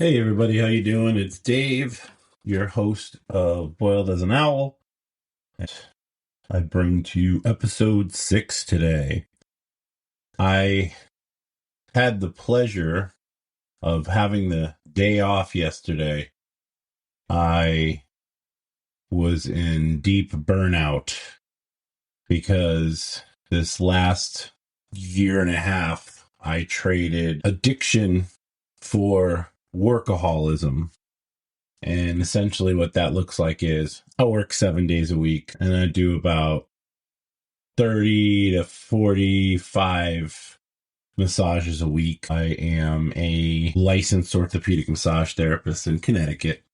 Hey everybody, how you doing? It's Dave, your host of Boiled as an Owl. And I bring to you episode 6 today. I had the pleasure of having the day off yesterday. I was in deep burnout because this last year and a half, I traded addiction for workaholism. And essentially what that looks like is I work 7 days a week and I do about 30 to 45 massages a week. I am a licensed orthopedic massage therapist in Connecticut,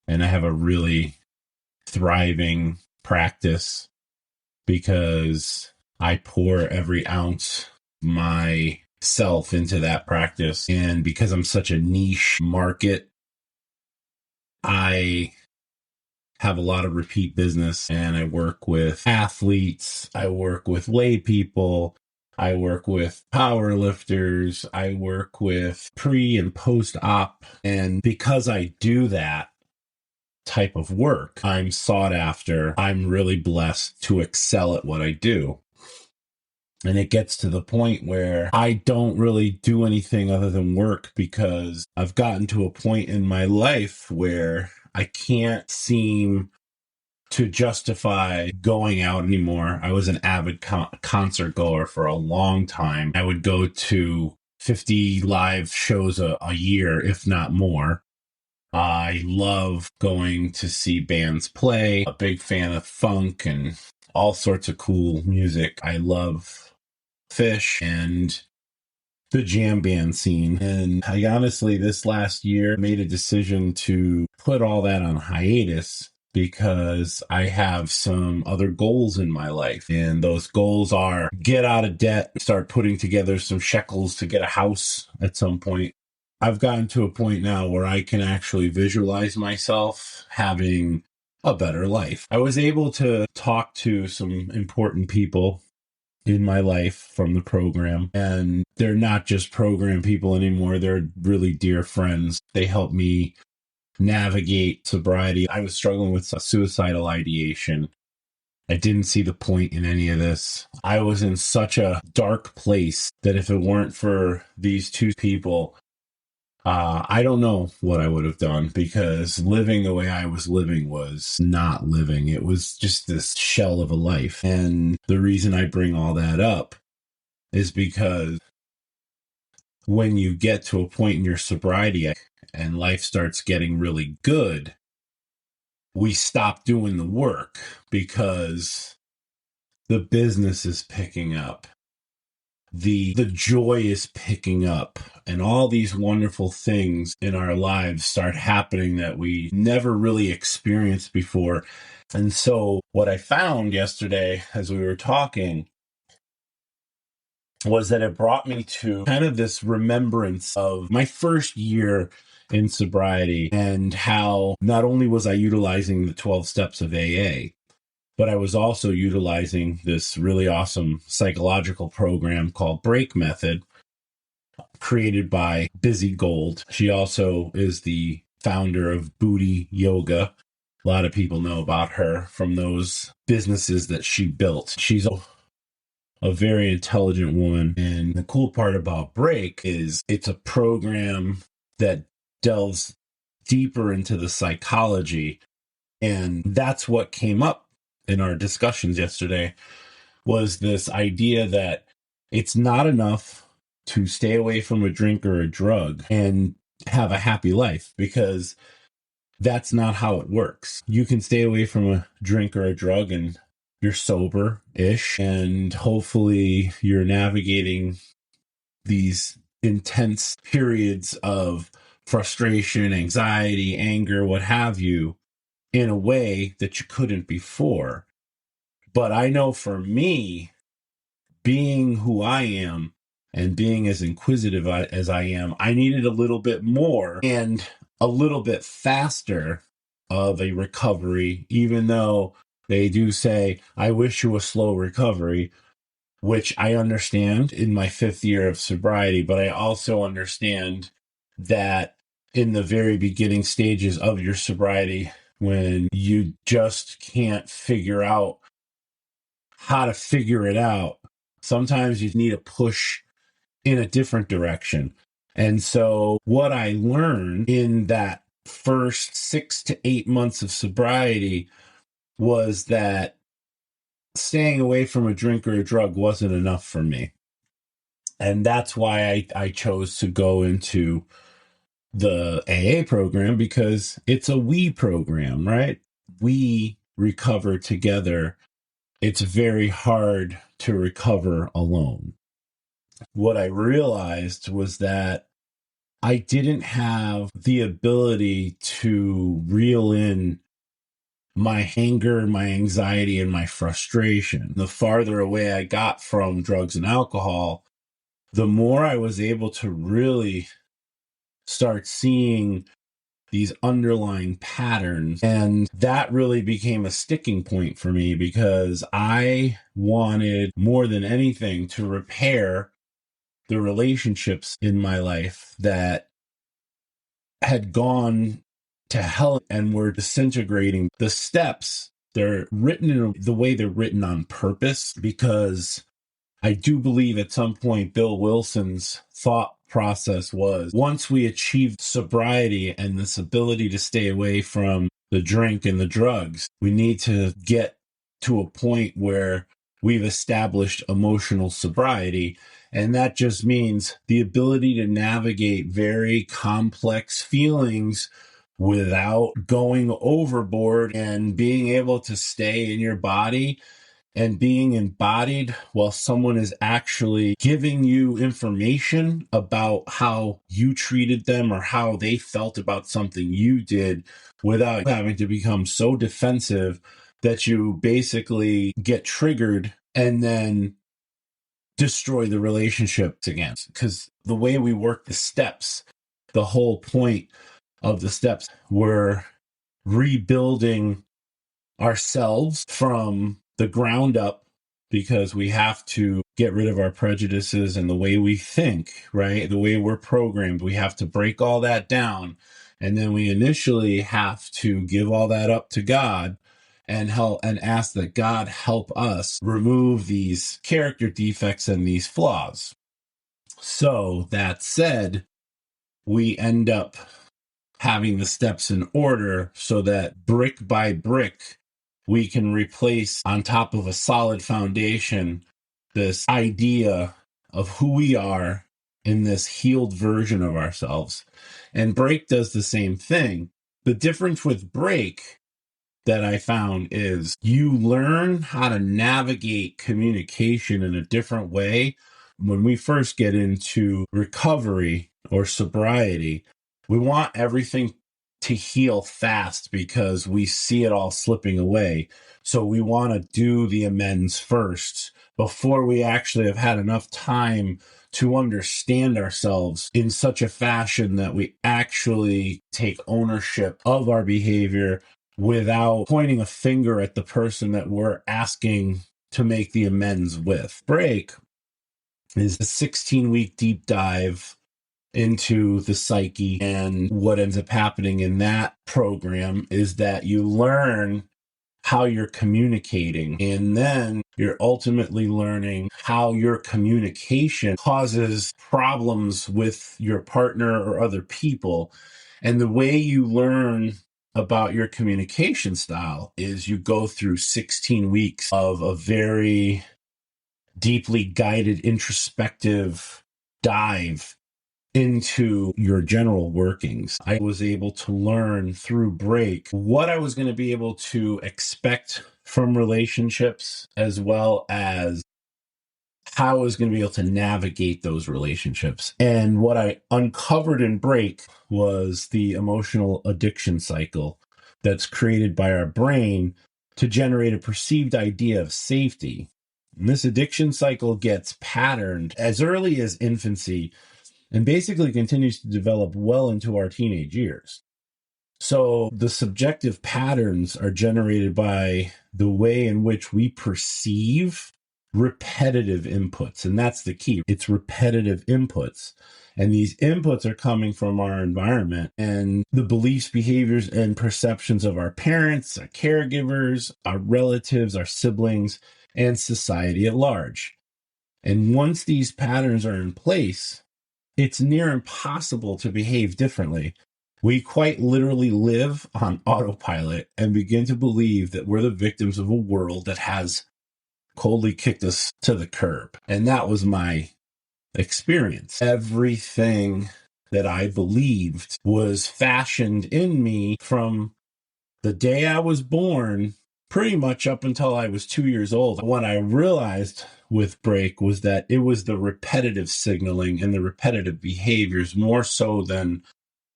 and I have a really thriving practice because I pour every ounce myself into that practice. And because I'm such a niche market, I have a lot of repeat business, and I work with athletes, I work with lay people, I work with power lifters, I work with pre and post op. And because I do that type of work, I'm sought after. I'm really blessed to excel at what I do. And it gets to the point where I don't really do anything other than work because I've gotten to a point in my life where I can't seem to justify going out anymore. I was an avid concert goer for a long time. I would go to 50 live shows a year, if not more. I love going to see bands play, a big fan of funk and all sorts of cool music. I love Fish and the jam band scene. And I honestly, this last year, made a decision to put all that on hiatus because I have some other goals in my life. And those goals are get out of debt, start putting together some shekels to get a house at some point. I've gotten to a point now where I can actually visualize myself having a better life. I was able to talk to some important people in my life from the program, and they're not just program people anymore. They're really dear friends. They help me navigate sobriety. I was struggling with suicidal ideation. I didn't see the point in any of this. I was in such a dark place that if it weren't for these two people, I don't know what I would have done, because living the way I was living was not living. It was just this shell of a life. And the reason I bring all that up is because when you get to a point in your sobriety and life starts getting really good, we stop doing the work because the business is picking up. The joy is picking up, and all these wonderful things in our lives start happening that we never really experienced before. And so what I found yesterday as we were talking was that it brought me to kind of this remembrance of my first year in sobriety and how not only was I utilizing the 12 steps of AA, but I was also utilizing this really awesome psychological program called Break Method, created by Busy Gold. She also is the founder of Booty Yoga. A lot of people know about her from those businesses that she built. She's a very intelligent woman. And the cool part about Break is it's a program that delves deeper into the psychology. And that's what came up in our discussions yesterday, was this idea that it's not enough to stay away from a drink or a drug and have a happy life, because that's not how it works. You can stay away from a drink or a drug and you're sober-ish, and hopefully you're navigating these intense periods of frustration, anxiety, anger, what have you, in a way that you couldn't before. But I know for me, being who I am and being as inquisitive as I am, I needed a little bit more and a little bit faster of a recovery, even though they do say, I wish you a slow recovery, which I understand in my 5th year of sobriety, but I also understand that in the very beginning stages of your sobriety when you just can't figure out how to figure it out. Sometimes you need a push in a different direction. And so what I learned in that first 6 to 8 months of sobriety was that staying away from a drink or a drug wasn't enough for me. And that's why I chose to go into the AA program, because it's a we program, right? We recover together. It's very hard to recover alone. What I realized was that I didn't have the ability to reel in my anger, my anxiety, and my frustration. The farther away I got from drugs and alcohol, the more I was able to really start seeing these underlying patterns. And that really became a sticking point for me, because I wanted more than anything to repair the relationships in my life that had gone to hell and were disintegrating. The steps, they're written in the way they're written on purpose, because I do believe at some point Bill Wilson's thought process was, once we achieve sobriety and this ability to stay away from the drink and the drugs, we need to get to a point where we've established emotional sobriety. And that just means the ability to navigate very complex feelings without going overboard, and being able to stay in your body and being embodied while someone is actually giving you information about how you treated them or how they felt about something you did, without having to become so defensive that you basically get triggered and then destroy the relationships again. Because the way we work the steps, the whole point of the steps, we're rebuilding ourselves from the ground up, because we have to get rid of our prejudices and the way we think, right? The way we're programmed. We have to break all that down. And then we initially have to give all that up to God and help, and ask that God help us remove these character defects and these flaws. So that said, we end up having the steps in order so that brick by brick, we can replace, on top of a solid foundation, this idea of who we are in this healed version of ourselves. And break does the same thing. The difference with break that I found is you learn how to navigate communication in a different way. When we first get into recovery or sobriety, we want everything to heal fast because we see it all slipping away. So we want to do the amends first before we actually have had enough time to understand ourselves in such a fashion that we actually take ownership of our behavior without pointing a finger at the person that we're asking to make the amends with. Break is a 16-week deep dive into the psyche, and what ends up happening in that program is that you learn how you're communicating, and then you're ultimately learning how your communication causes problems with your partner or other people. And the way you learn about your communication style is you go through 16 weeks of a very deeply guided introspective dive into your general workings. I was able to learn through break what I was going to be able to expect from relationships, as well as how I was going to be able to navigate those relationships. And what I uncovered in break was the emotional addiction cycle that's created by our brain to generate a perceived idea of safety. And this addiction cycle gets patterned as early as infancy and basically continues to develop well into our teenage years. So the subjective patterns are generated by the way in which we perceive repetitive inputs. And that's the key. It's repetitive inputs. And these inputs are coming from our environment and the beliefs, behaviors, and perceptions of our parents, our caregivers, our relatives, our siblings, and society at large. And once these patterns are in place, it's near impossible to behave differently. We quite literally live on autopilot and begin to believe that we're the victims of a world that has coldly kicked us to the curb. And that was my experience. Everything that I believed was fashioned in me from the day I was born, pretty much up until I was 2 years old. What I realized with break was that it was the repetitive signaling and the repetitive behaviors more so than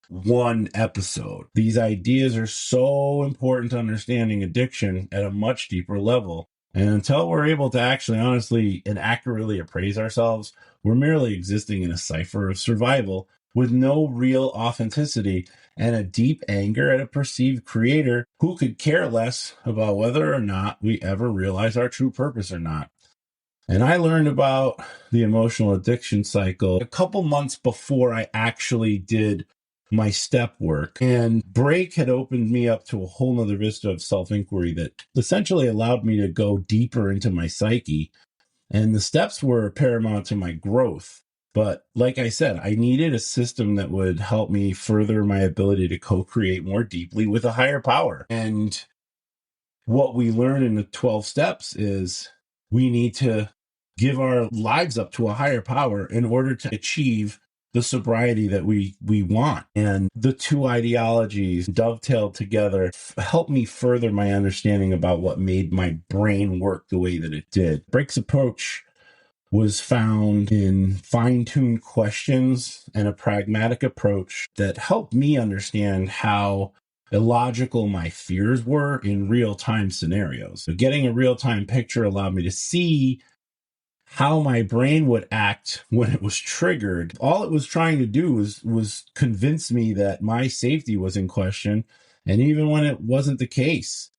one episode. These ideas are so important to understanding addiction at a much deeper level. And until we're able to actually honestly and accurately appraise ourselves, we're merely existing in a cipher of survival with no real authenticity and a deep anger at a perceived creator who could care less about whether or not we ever realize our true purpose or not. And I learned about the emotional addiction cycle a couple months before I actually did my step work. And break had opened me up to a whole nother vista of self-inquiry that essentially allowed me to go deeper into my psyche. And the steps were paramount to my growth. But like I said, I needed a system that would help me further my ability to co-create more deeply with a higher power. And what we learn in the 12 steps is we need to give our lives up to a higher power in order to achieve the sobriety that we want. And the two ideologies dovetailed together helped me further my understanding about what made my brain work the way that it did. Break's approach was found in fine-tuned questions and a pragmatic approach that helped me understand how illogical my fears were in real-time scenarios. So getting a real-time picture allowed me to see how my brain would act when it was triggered. All it was trying to do was convince me that my safety was in question. And even when it wasn't the case,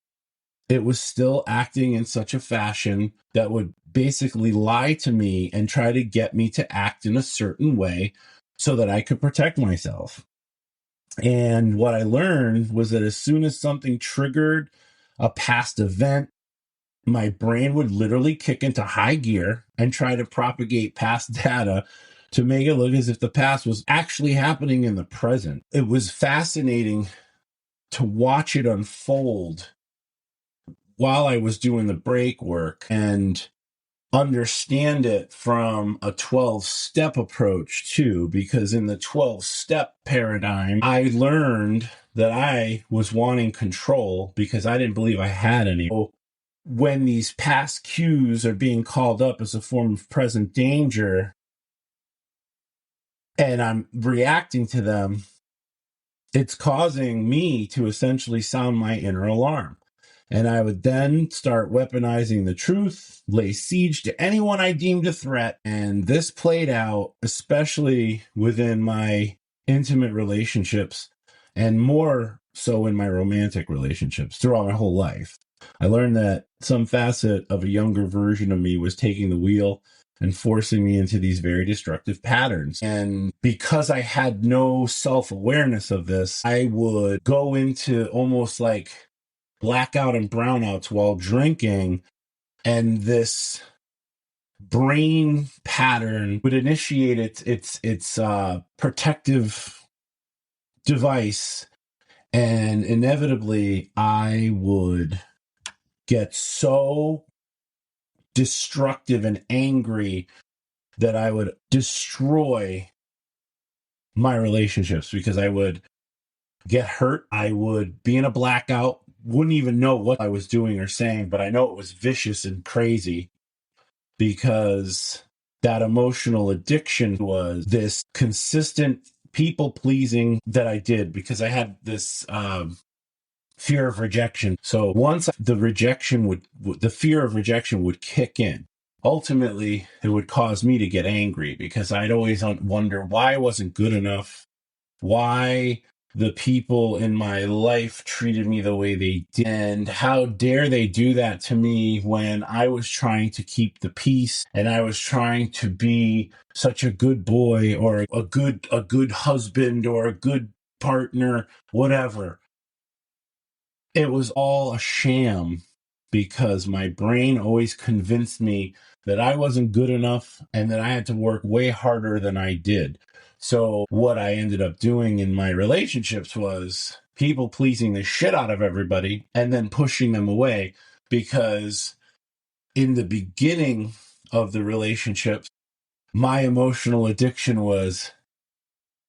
it was still acting in such a fashion that would basically lie to me and try to get me to act in a certain way so that I could protect myself. And what I learned was that as soon as something triggered a past event, my brain would literally kick into high gear and try to propagate past data to make it look as if the past was actually happening in the present. It was fascinating to watch it unfold while I was doing the break work and understand it from a 12-step approach too, because in the 12-step paradigm, I learned that I was wanting control because I didn't believe I had any. So when these past cues are being called up as a form of present danger and I'm reacting to them, it's causing me to essentially sound my inner alarm. And I would then start weaponizing the truth, lay siege to anyone I deemed a threat. And this played out, especially within my intimate relationships and more so in my romantic relationships throughout my whole life. I learned that some facet of a younger version of me was taking the wheel and forcing me into these very destructive patterns. And because I had no self-awareness of this, I would go into almost like blackout and brownouts while drinking, and this brain pattern would initiate its protective device, and inevitably I would get so destructive and angry that I would destroy my relationships because I would get hurt. I would be in a blackout, wouldn't even know what I was doing or saying, but I know it was vicious and crazy because that emotional addiction was this consistent people pleasing that I did because I had this fear of rejection. So once the fear of rejection would kick in, ultimately it would cause me to get angry because I'd always wonder why I wasn't good enough. Why the people in my life treated me the way they did. And how dare they do that to me when I was trying to keep the peace and I was trying to be such a good boy or a good husband or a good partner, whatever. It was all a sham because my brain always convinced me that I wasn't good enough and that I had to work way harder than I did. So, what I ended up doing in my relationships was people pleasing the shit out of everybody and then pushing them away because in the beginning of the relationships, my emotional addiction was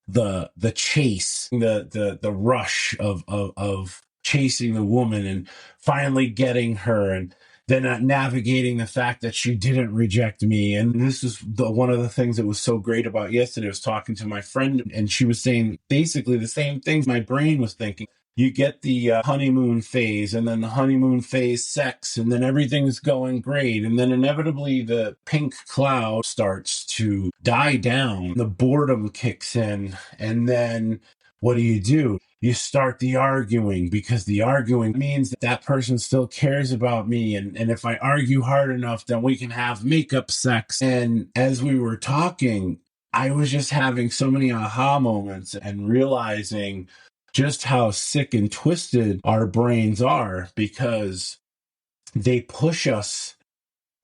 the chase, the rush of chasing the woman and finally getting her, and then navigating the fact that she didn't reject me. And this is one of the things that was so great about yesterday. I was talking to my friend and she was saying basically the same things my brain was thinking. You get the honeymoon phase, and then the honeymoon phase sex, and then everything's going great. And then inevitably the pink cloud starts to die down. The boredom kicks in. And then what do? You start the arguing because the arguing means that that person still cares about me. And if I argue hard enough, then we can have makeup sex. And as we were talking, I was just having so many aha moments and realizing just how sick and twisted our brains are because they push us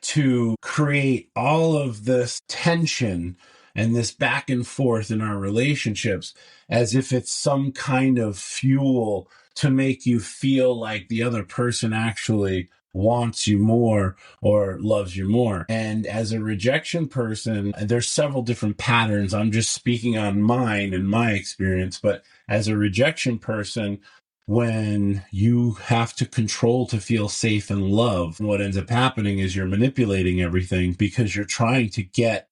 to create all of this tension and this back and forth in our relationships as if it's some kind of fuel to make you feel like the other person actually wants you more or loves you more. And as a rejection person, there's several different patterns. I'm just speaking on mine and my experience, but as a rejection person, when you have to control to feel safe and loved, what ends up happening is you're manipulating everything because you're trying to get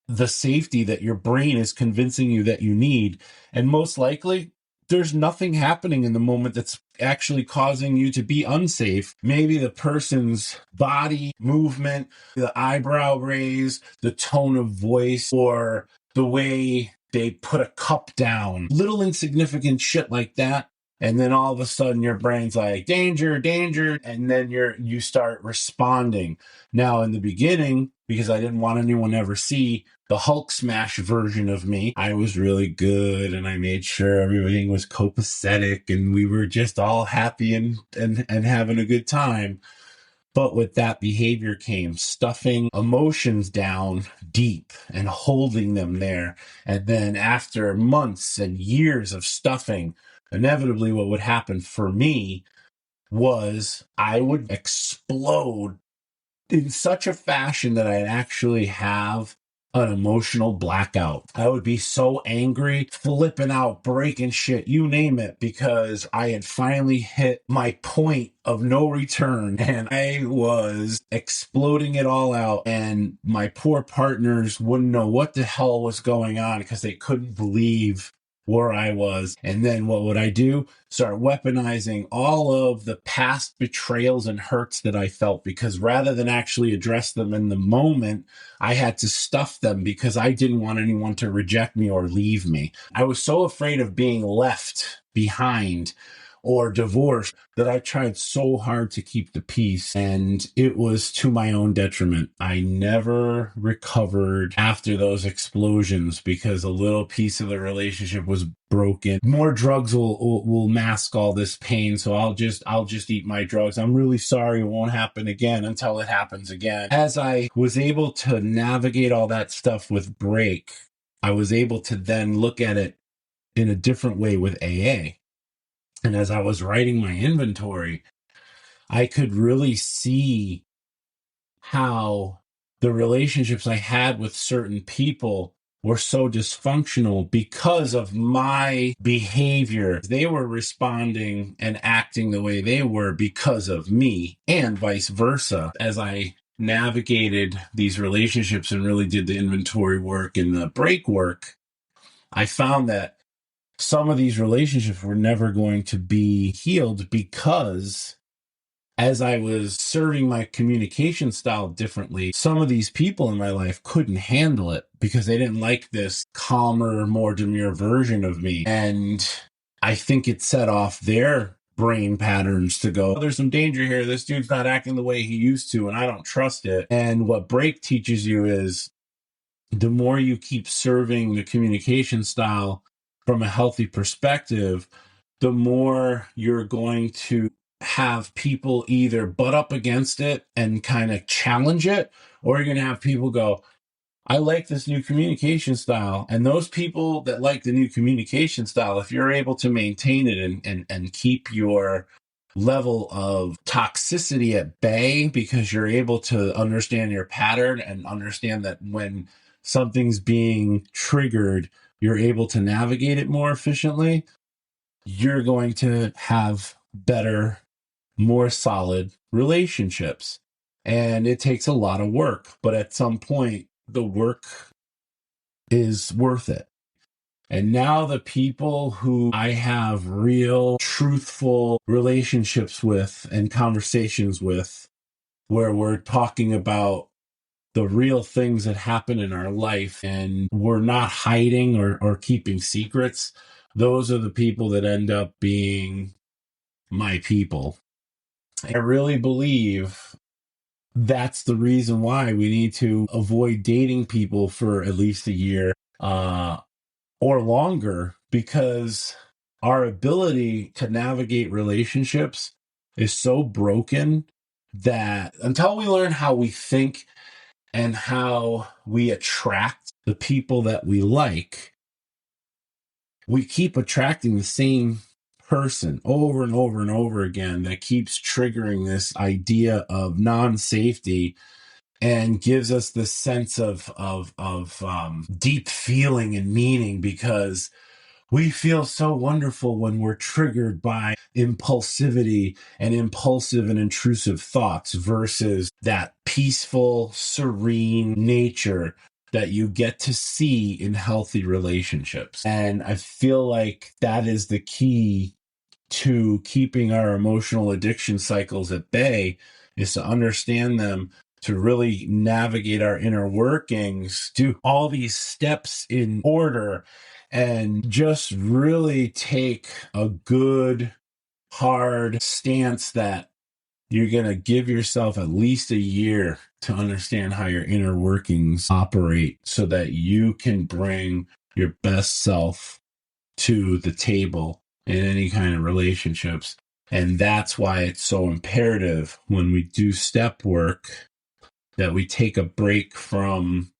the safety that your brain is convincing you that you need. And most likely, there's nothing happening in the moment that's actually causing you to be unsafe. Maybe the person's body movement, the eyebrow raise, the tone of voice, or the way they put a cup down, little insignificant shit like that. And then all of a sudden your brain's like, danger, danger. And then you start responding. Now, in the beginning, because I didn't want anyone to ever see the Hulk smash version of me, I was really good and I made sure everything was copacetic and we were just all happy and having a good time. But with that behavior came stuffing emotions down deep and holding them there. And then after months and years of stuffing, inevitably what would happen for me was I would explode in such a fashion that I'd actually have an emotional blackout. I would be so angry, flipping out, breaking shit, you name it, because I had finally hit my point of no return and I was exploding it all out. And my poor partners wouldn't know what the hell was going on because they couldn't believe where I was. And then what would I do? Start weaponizing all of the past betrayals and hurts that I felt, because rather than actually address them in the moment, I had to stuff them because I didn't want anyone to reject me or leave me. I was so afraid of being left behind or divorced that I tried so hard to keep the peace, and it was to my own detriment. I never recovered after those explosions because a little piece of the relationship was broken. More drugs will mask all this pain, so I'll just eat my drugs. I'm really sorry, it won't happen again until it happens again. As I was able to navigate all that stuff with break, I was able to then look at it in a different way with AA. And as I was writing my inventory, I could really see how the relationships I had with certain people were so dysfunctional because of my behavior. They were responding and acting the way they were because of me, and vice versa. As I navigated these relationships and really did the inventory work and the break work, I found that some of these relationships were never going to be healed because as I was serving my communication style differently, some of these people in my life couldn't handle it because they didn't like this calmer, more demure version of me. And I think it set off their brain patterns to go, there's some danger here. This dude's not acting the way he used to, and I don't trust it. And what break teaches you is the more you keep serving the communication style from a healthy perspective, the more you're going to have people either butt up against it and kind of challenge it, or you're going to have people go, I like this new communication style. And those people that like the new communication style, if you're able to maintain it and keep your level of toxicity at bay because you're able to understand your pattern and understand that when something's being triggered, you're able to navigate it more efficiently, you're going to have better, more solid relationships. And it takes a lot of work, but at some point, the work is worth it. And now the people who I have real, truthful relationships with and conversations with, where we're talking about the real things that happen in our life and we're not hiding or keeping secrets, those are the people that end up being my people. I really believe that's the reason why we need to avoid dating people for at least a year or longer, because our ability to navigate relationships is so broken that until we learn how we think and how we attract the people that we like, we keep attracting the same person over and over and over again that keeps triggering this idea of non-safety and gives us this sense of deep feeling and meaning, because we feel so wonderful when we're triggered by impulsivity and impulsive and intrusive thoughts versus that peaceful, serene nature that you get to see in healthy relationships. And I feel like that is the key to keeping our emotional addiction cycles at bay, is to understand them, to really navigate our inner workings, do all these steps in order, and just really take a good, hard stance that you're going to give yourself at least a year to understand how your inner workings operate so that you can bring your best self to the table in any kind of relationships. And that's why it's so imperative when we do step work that we take a break from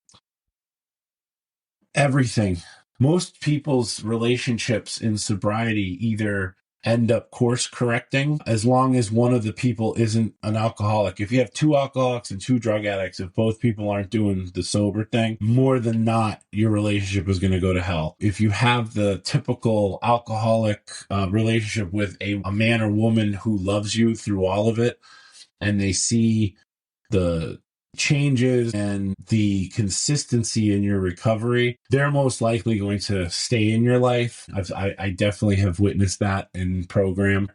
everything. Most people's relationships in sobriety either end up course correcting, as long as one of the people isn't an alcoholic. If you have two alcoholics and two drug addicts, if both people aren't doing the sober thing, more than not, your relationship is going to go to hell. If you have the typical alcoholic relationship with a man or woman who loves you through all of it, and they see the changes and the consistency in your recovery, they're most likely going to stay in your life. I definitely have witnessed that in program.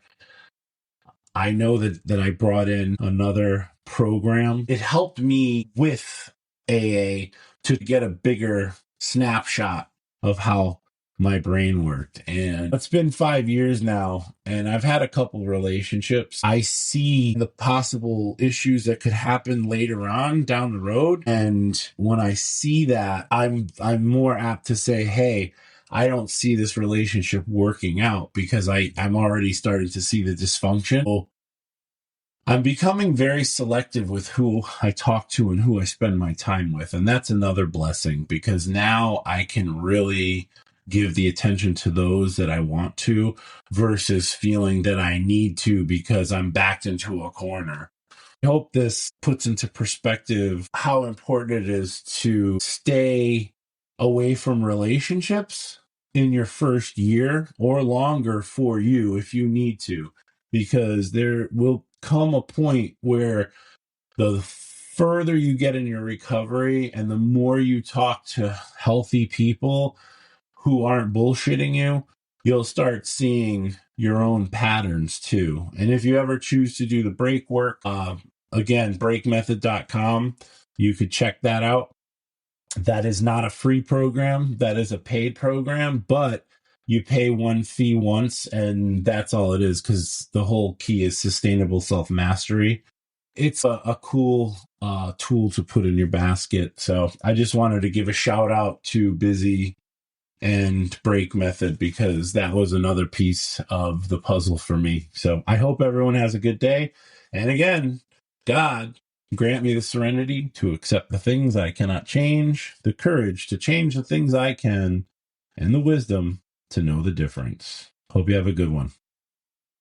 I know that I brought in another program. It helped me with AA to get a bigger snapshot of how my brain worked. And it's been 5 years now, and I've had a couple relationships. I see the possible issues that could happen later on down the road. And when I see that, I'm more apt to say, hey, I don't see this relationship working out because I'm already starting to see the dysfunction. So I'm becoming very selective with who I talk to and who I spend my time with. And that's another blessing, because now I can really give the attention to those that I want to versus feeling that I need to because I'm backed into a corner. I hope this puts into perspective how important it is to stay away from relationships in your first year or longer for you if you need to, because there will come a point where the further you get in your recovery and the more you talk to healthy people who aren't bullshitting you, you'll start seeing your own patterns too. And if you ever choose to do the break work, again, breakmethod.com, you could check that out. That is not a free program. That is a paid program, but you pay one fee once and that's all it is, because the whole key is sustainable self-mastery. It's a cool tool to put in your basket. So I just wanted to give a shout out to Busy and Break Method, because that was another piece of the puzzle for me. So I hope everyone has a good day. And again, God, grant me the serenity to accept the things I cannot change, the courage to change the things I can, and the wisdom to know the difference. Hope you have a good one.